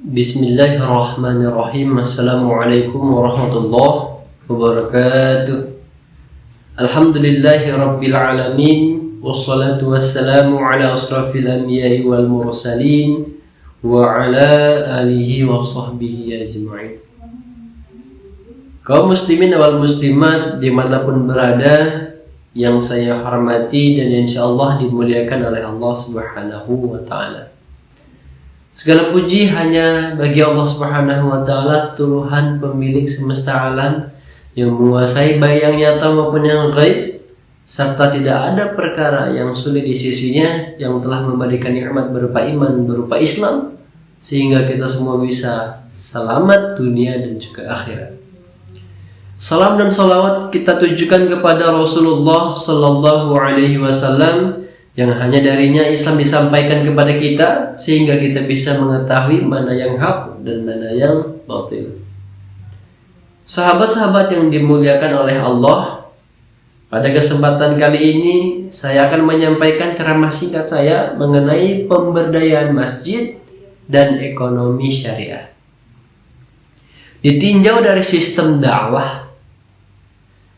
Bismillahirrahmanirrahim. Assalamualaikum warahmatullahi wabarakatuh. Alhamdulillahi rabbil alamin. Wassalatu wassalamu ala asrafil anbiya'i wal mursalin wa ala alihi wa sahbihi ajma'in. Kaum muslimin wal muslimat dimanapun berada, yang saya hormati dan insyaallah dimuliakan oleh Allah subhanahu wa ta'ala. Segala puji hanya bagi Allah Subhanahu wa ta'ala, Tuhan pemilik semesta alam yang menguasai baik yang nyata maupun yang gaib, serta tidak ada perkara yang sulit di sisinya, yang telah memberikan nikmat berupa iman, berupa Islam, sehingga kita semua bisa selamat dunia dan juga akhirat. Salam dan salawat kita tujukan kepada Rasulullah Sallallahu Alaihi Wasallam, yang hanya darinya Islam disampaikan kepada kita sehingga kita bisa mengetahui mana yang hak dan mana yang batil. Sahabat-sahabat yang dimuliakan oleh Allah, pada kesempatan kali ini saya akan menyampaikan ceramah singkat saya mengenai pemberdayaan masjid dan ekonomi syariah. Ditinjau dari sistem dakwah,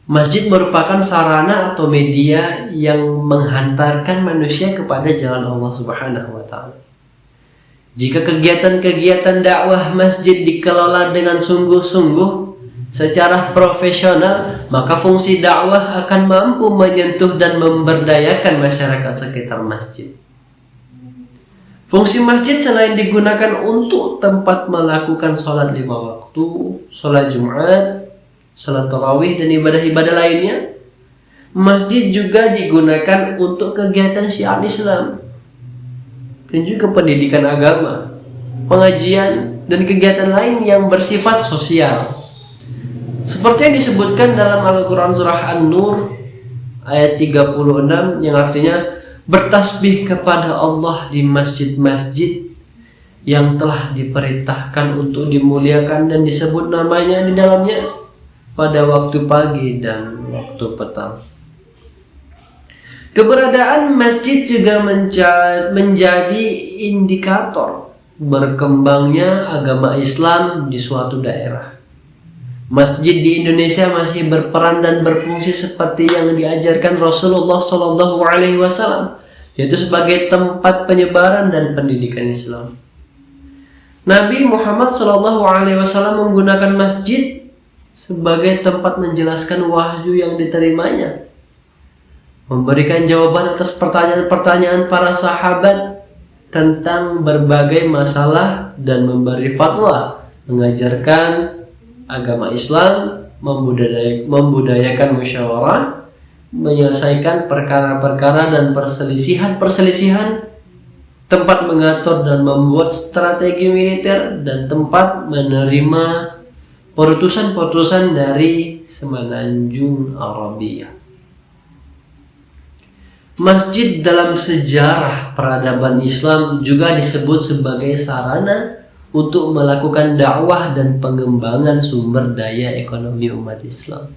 masjid merupakan sarana atau media yang menghantarkan manusia kepada jalan Allah Subhanahu wa ta'ala. Jika kegiatan-kegiatan dakwah masjid dikelola dengan sungguh-sungguh secara profesional, maka fungsi dakwah akan mampu menyentuh dan memberdayakan masyarakat sekitar masjid. Fungsi masjid selain digunakan untuk tempat melakukan sholat 5 waktu, sholat Jumat, salat tarawih dan ibadah-ibadah lainnya, masjid juga digunakan untuk kegiatan syiar Islam dan juga pendidikan agama, pengajian dan kegiatan lain yang bersifat sosial. Seperti yang disebutkan dalam Al-Quran surah An-Nur ayat 36, yang artinya bertasbih kepada Allah di masjid-masjid yang telah diperintahkan untuk dimuliakan dan disebut namanya di dalamnya pada waktu pagi dan waktu petang. Keberadaan masjid juga menjadi indikator berkembangnya agama Islam di suatu daerah. Masjid di Indonesia masih berperan dan berfungsi seperti yang diajarkan Rasulullah SAW, yaitu sebagai tempat penyebaran dan pendidikan Islam. Nabi Muhammad SAW menggunakan masjid sebagai tempat menjelaskan wahyu yang diterimanya, memberikan jawaban atas pertanyaan-pertanyaan para sahabat tentang berbagai masalah, dan memberi fatwa, mengajarkan agama Islam, membudayakan musyawarah, menyelesaikan perkara-perkara dan perselisihan, tempat mengatur dan membuat strategi militer, dan tempat menerima perutusan dari Semenanjung Arabia. Masjid dalam sejarah peradaban Islam juga disebut sebagai sarana untuk melakukan dakwah dan pengembangan sumber daya ekonomi umat Islam.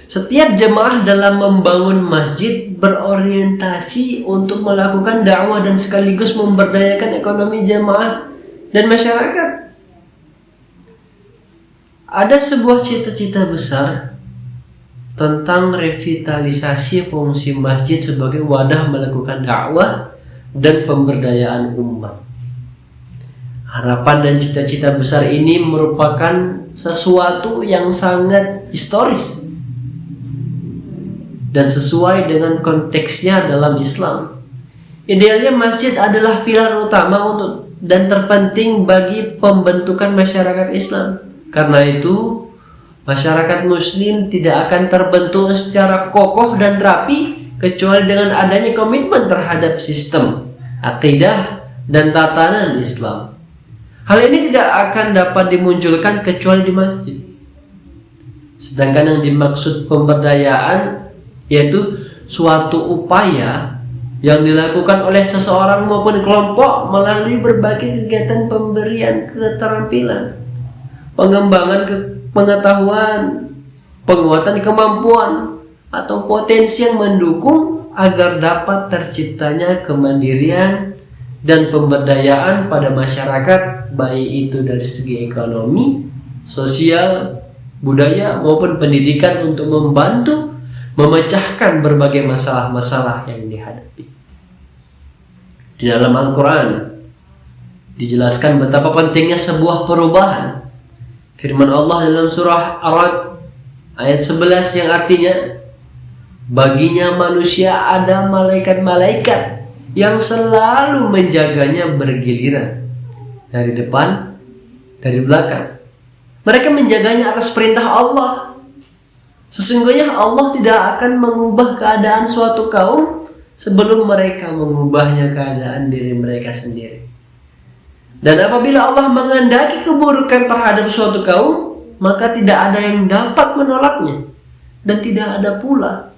Setiap jemaah dalam membangun masjid berorientasi untuk melakukan dakwah dan sekaligus memberdayakan ekonomi jemaah dan masyarakat. Ada sebuah cita-cita besar tentang revitalisasi fungsi masjid sebagai wadah melakukan dakwah dan pemberdayaan umat. Harapan dan cita-cita besar ini merupakan sesuatu yang sangat historis dan sesuai dengan konteksnya dalam Islam. Idealnya masjid adalah pilar utama untuk dan terpenting bagi pembentukan masyarakat Islam. Karena itu, masyarakat muslim tidak akan terbentuk secara kokoh dan rapi kecuali dengan adanya komitmen terhadap sistem, akidah, dan tatanan Islam. Hal ini tidak akan dapat dimunculkan kecuali di masjid. Sedangkan yang dimaksud pemberdayaan yaitu suatu upaya yang dilakukan oleh seseorang maupun kelompok melalui berbagai kegiatan pemberian keterampilan, pengembangan pengetahuan, penguatan kemampuan, atau potensi yang mendukung agar dapat terciptanya kemandirian dan pemberdayaan pada masyarakat, baik itu dari segi ekonomi, sosial, budaya maupun pendidikan, untuk membantu memecahkan berbagai masalah-masalah yang dihadapi. Di dalam Al-Quran dijelaskan betapa pentingnya sebuah perubahan. Firman Allah dalam surah Ar-Ra'd ayat 11 yang artinya, baginya manusia ada malaikat-malaikat yang selalu menjaganya bergiliran, dari depan, dari belakang. Mereka menjaganya atas perintah Allah. Sesungguhnya Allah tidak akan mengubah keadaan suatu kaum sebelum mereka mengubahnya keadaan diri mereka sendiri. Dan apabila Allah menghendaki keburukan terhadap suatu kaum, maka tidak ada yang dapat menolaknya, dan tidak ada pula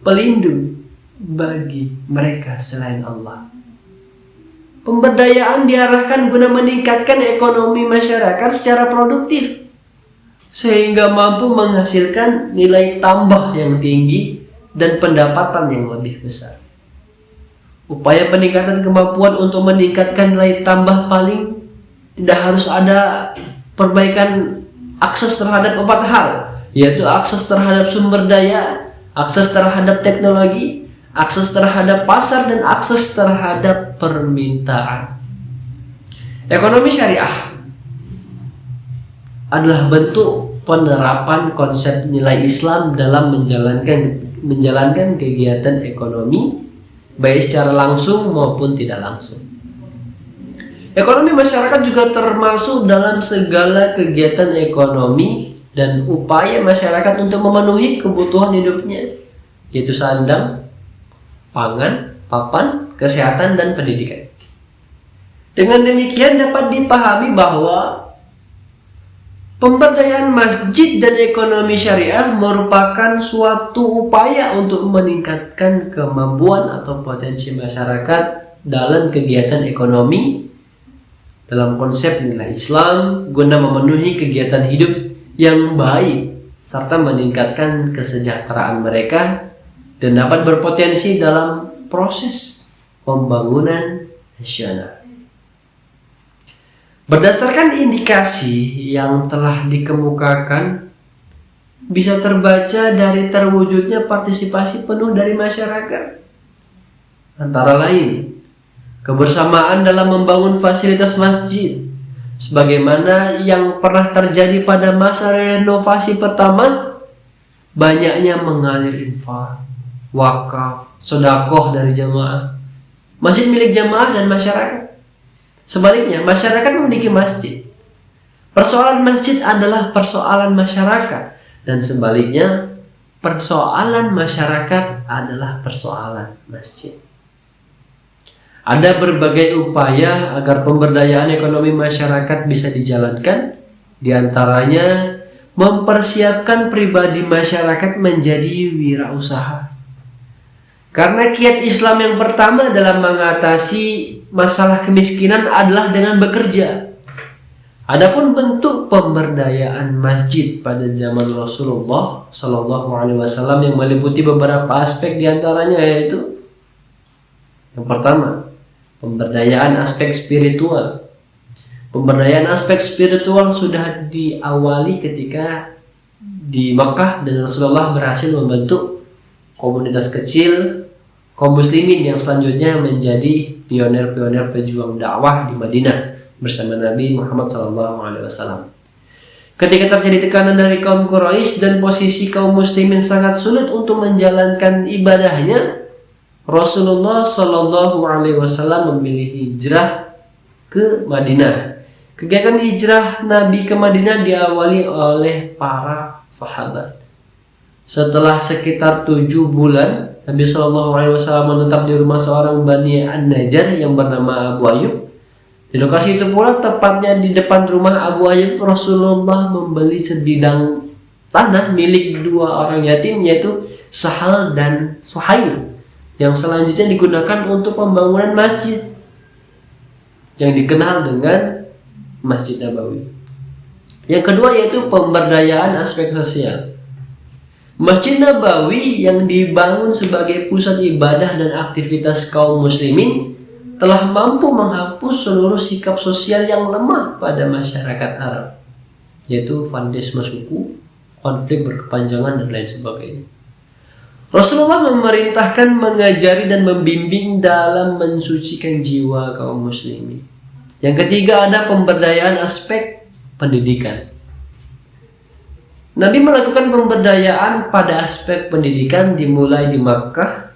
pelindung bagi mereka selain Allah. Pemberdayaan diarahkan guna meningkatkan ekonomi masyarakat secara produktif, sehingga mampu menghasilkan nilai tambah yang tinggi dan pendapatan yang lebih besar. Upaya peningkatan kemampuan untuk meningkatkan nilai tambah paling tidak harus ada perbaikan akses terhadap 4 hal, yaitu akses terhadap sumber daya, akses terhadap teknologi, akses terhadap pasar, dan akses terhadap permintaan. Ekonomi syariah adalah bentuk penerapan konsep nilai Islam dalam menjalankan kegiatan ekonomi, baik secara langsung maupun tidak langsung. Ekonomi masyarakat juga termasuk dalam segala kegiatan ekonomi dan upaya masyarakat untuk memenuhi kebutuhan hidupnya, yaitu sandang, pangan, papan, kesehatan, dan pendidikan. Dengan demikian dapat dipahami bahwa pemberdayaan masjid dan ekonomi syariah merupakan suatu upaya untuk meningkatkan kemampuan atau potensi masyarakat dalam kegiatan ekonomi dalam konsep nilai Islam, guna memenuhi kegiatan hidup yang baik serta meningkatkan kesejahteraan mereka, dan dapat berpotensi dalam proses pembangunan nasional. Berdasarkan indikasi yang telah dikemukakan, bisa terbaca dari terwujudnya partisipasi penuh dari masyarakat, antara lain kebersamaan dalam membangun fasilitas masjid, sebagaimana yang pernah terjadi pada masa renovasi pertama. Banyaknya mengalir infak, wakaf, sedekah dari jamaah, masjid milik jamaah dan masyarakat. Sebaliknya, masyarakat memiliki masjid. Persoalan masjid adalah persoalan masyarakat, dan sebaliknya, persoalan masyarakat adalah persoalan masjid. Ada berbagai upaya agar pemberdayaan ekonomi masyarakat bisa dijalankan, diantaranya mempersiapkan pribadi masyarakat menjadi wirausaha. Karena kiat Islam yang pertama dalam mengatasi masalah kemiskinan adalah dengan bekerja. Adapun bentuk pemberdayaan masjid pada zaman Rasulullah Shallallahu Alaihi Wasallam yang meliputi beberapa aspek, diantaranya yaitu yang pertama, pemberdayaan aspek spiritual. Pemberdayaan aspek spiritual sudah diawali ketika di Makkah, dan Rasulullah berhasil membentuk komunitas kecil kaum muslimin yang selanjutnya menjadi pionir-pionir pejuang dakwah di Madinah bersama Nabi Muhammad SAW. Ketika terjadi tekanan dari kaum Quraisy dan posisi kaum muslimin sangat sulit untuk menjalankan ibadahnya, Rasulullah SAW memilih hijrah ke Madinah. Kegiatan hijrah Nabi ke Madinah diawali oleh para sahabat. Setelah sekitar 7 bulan, Nabi SAW menetap di rumah seorang Bani An-Najjar yang bernama Abu Ayyub. Di lokasi itu pula, tepatnya di depan rumah Abu Ayyub, Rasulullah membeli sebidang tanah milik 2 orang yatim, yaitu Sahal dan Suhail, yang selanjutnya digunakan untuk pembangunan masjid yang dikenal dengan Masjid Nabawi. Yang kedua yaitu pemberdayaan aspek sosial. Masjid Nabawi yang dibangun sebagai pusat ibadah dan aktivitas kaum muslimin telah mampu menghapus seluruh sikap sosial yang lemah pada masyarakat Arab, yaitu fanatisme suku, konflik berkepanjangan, dan lain sebagainya. Rasulullah memerintahkan mengajari dan membimbing dalam mensucikan jiwa kaum muslimin. Yang ketiga, ada pemberdayaan aspek pendidikan. Nabi melakukan pemberdayaan pada aspek pendidikan dimulai di Makkah.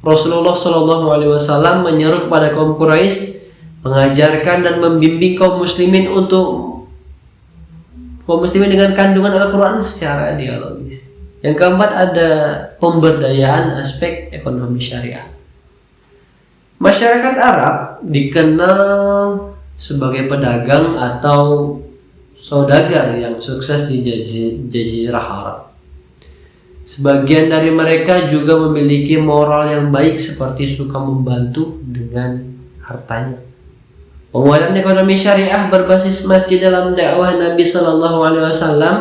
Rasulullah SAW menyeru kepada kaum Quraisy mengajarkan dan membimbing kaum muslimin dengan kandungan Al-Quran secara dialogis. Yang keempat, ada pemberdayaan aspek ekonomi syariah. Masyarakat Arab dikenal sebagai pedagang atau saudagar yang sukses di Jazirah Arab. Sebagian dari mereka juga memiliki moral yang baik seperti suka membantu dengan hartanya. Penguatan ekonomi syariah berbasis masjid dalam dakwah Nabi Shallallahu Alaihi Wasallam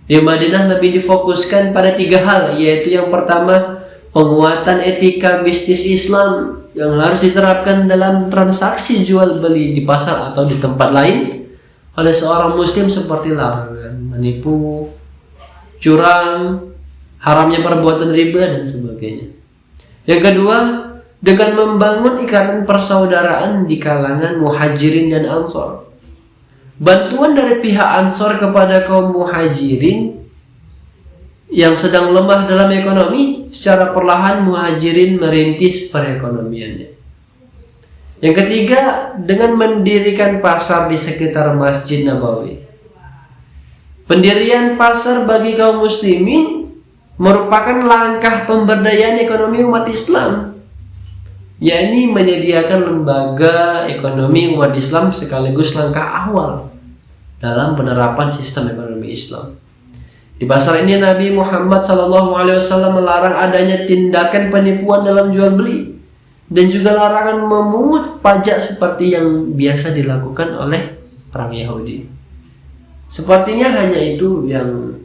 di Madinah lebih difokuskan pada 3 hal, yaitu yang pertama, penguatan etika bisnis Islam yang harus diterapkan dalam transaksi jual beli di pasar atau di tempat lain oleh seorang muslim, seperti larangan menipu, curang, haramnya perbuatan riba, dan sebagainya. Yang kedua, dengan membangun ikatan persaudaraan di kalangan muhajirin dan ansor. Bantuan dari pihak ansor kepada kaum muhajirin yang sedang lemah dalam ekonomi, secara perlahan muhajirin merintis perekonomiannya. Yang ketiga, dengan mendirikan pasar di sekitar Masjid Nabawi. Pendirian pasar bagi kaum muslimin merupakan langkah pemberdayaan ekonomi umat Islam, yakni menyediakan lembaga ekonomi umat Islam sekaligus langkah awal dalam penerapan sistem ekonomi Islam. Di pasar ini Nabi Muhammad SAW melarang adanya tindakan penipuan dalam jual beli dan juga larangan memungut pajak seperti yang biasa dilakukan oleh orang Yahudi. Sepertinya hanya itu yang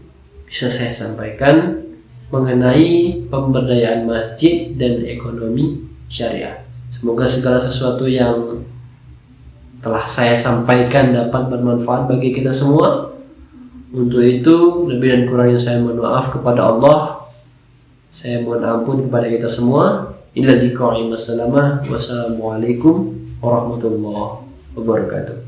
bisa saya sampaikan mengenai pemberdayaan masjid dan ekonomi syariah. Semoga segala sesuatu yang telah saya sampaikan dapat bermanfaat bagi kita semua. Untuk itu, lebih dan kurangnya saya mohon maaf kepada Allah. Saya mohon ampun kepada kita semua. Illa liqa'im wassalamah. Wassalamualaikum warahmatullahi wabarakatuh.